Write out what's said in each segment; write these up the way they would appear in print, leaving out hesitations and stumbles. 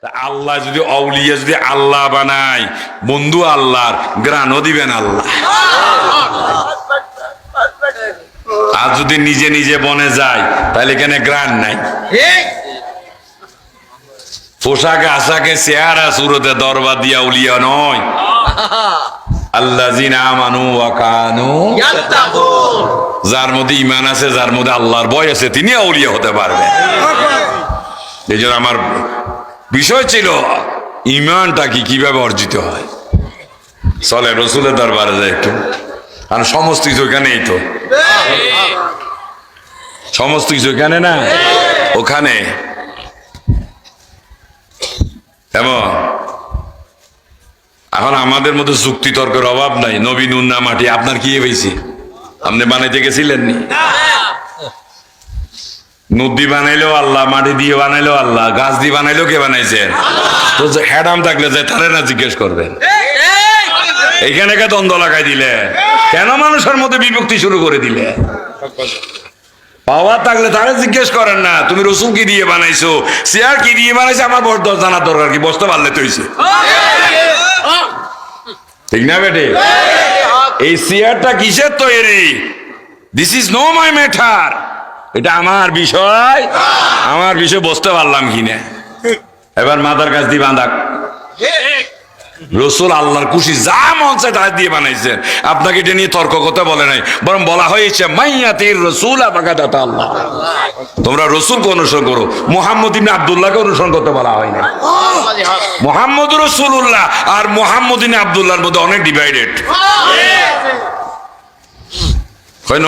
আল্লাহ যদি আউলিয়া যদি আল্লাহ বানায়, বন্ধু আল্লাহর, গ্রানও দিবেন আল্লাহ। আর যদি নিজে নিজে বনে যায় তাহলে এখানে গ্রান নাই। পোশাকে আশাকে চেহারা সুরতে দরবার দিয়া উলিয়া নয়। আল্লাযিনা আমানু ওয়া কানু ইয়াত্তাকুন, যার মধ্যে ঈমান আছে, যার মধ্যে আল্লাহর ভয় আছে, তিনি আউলিয়া হতে পারবেন। এইজন্য আমার বিষয় ছিল ঈমানটা কিভাবে অর্জিত হয়। চলে রাসূলের দরবারে যায় একটু, আর সমস্ত কিছু এখানেই তো, সমস্ত কিছু এখানে না ওখানে। এবং এখন আমাদের মধ্যে যুক্তি তর্কের অভাব নাই। নবী নুন না মাটি, আপনার কি হয়েছে? আপনি বানাইতে গেছিলেন নি? নদী বানাইলেও আল্লাহ, মাটি দিয়ে বানাইলেও আল্লাহ, গাছ দিয়ে বানাইলেও কে বানাইছেন? তো হ্যাডাম থাকলে যে তারে না জিজ্ঞেস করবেন। এখানে কে দ্বন্দ্ব লাগাই দিলে? কেন মানুষের মধ্যে বিভক্তি শুরু করে দিলে? পাওয়ার থাকলে তারে জিজ্ঞেস করেন না, তুমি রসুল কি দিয়ে বানাইছো, চেয়ার কি দিয়ে বানাইছে, আমার বড় জানার দরকার কি? বসতে পারলে তো হইছে, ঠিক না বেটে? এই চেয়ারটা কিসের তৈরি? This is no my matter. এটা আমার বিষয়, আমার বিষয় বসতে পারলাম কিনা। এবার মাথার কাছ দিয়ে বাঁধা। রসুল আল্লাহর খুশি, যা মন চায় তা দিয়ে বানাইছেন। আপনাকে এটা নিয়ে তর্ক করতে বলে নাই, বরং বলা হয়েছে মাইয়াতির রাসূল আবাগাদাত আল্লাহ, তোমরা রসুলকে অনুসরণ করো। মুহাম্মদ ইবনে আব্দুল্লাহকে অনুসরণ করতে বলা হয় না। মুহাম্মদ রাসূলুল্লাহ আর মুহাম্মদ ইবনে আব্দুল্লাহর মধ্যে অনেক ডিভাইডেড।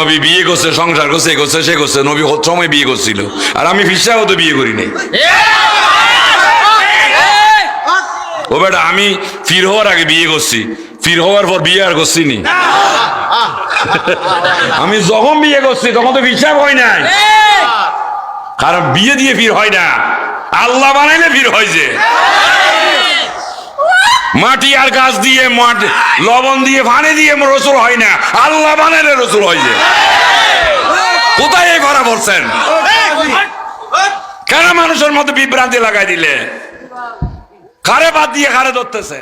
নবী বিয়ে করছে, সংসার করছে, এ করছে, সে করছে। নবী সময় বিয়ে করছিল, আর আমি ফিসা হতে বিয়ে করি নাই। ও বেটা, আমি ফির হওয়ার আগে বিয়ে করছি, ফির হওয়ার পর বিয়ে আর করছি নি। আমি যখন বিয়ে করছি তখন তো হিসাব হয় নাই, কারণ বিয়ে দিয়ে ফির হয় না, আল্লাহ বানাইলে ফির হয়। যে মাটি আর গাছ দিয়ে, লবণ দিয়ে, পানি দিয়ে রসুল হয় না, আল্লাহ বানাইলে রসুল হয়। যে কোথায় এই ভরা বলছেন? কেন মানুষের মধ্যে বিভ্রান্তি লাগাই দিলে? কারে বাদ দিয়ে কারে ধরতেছে?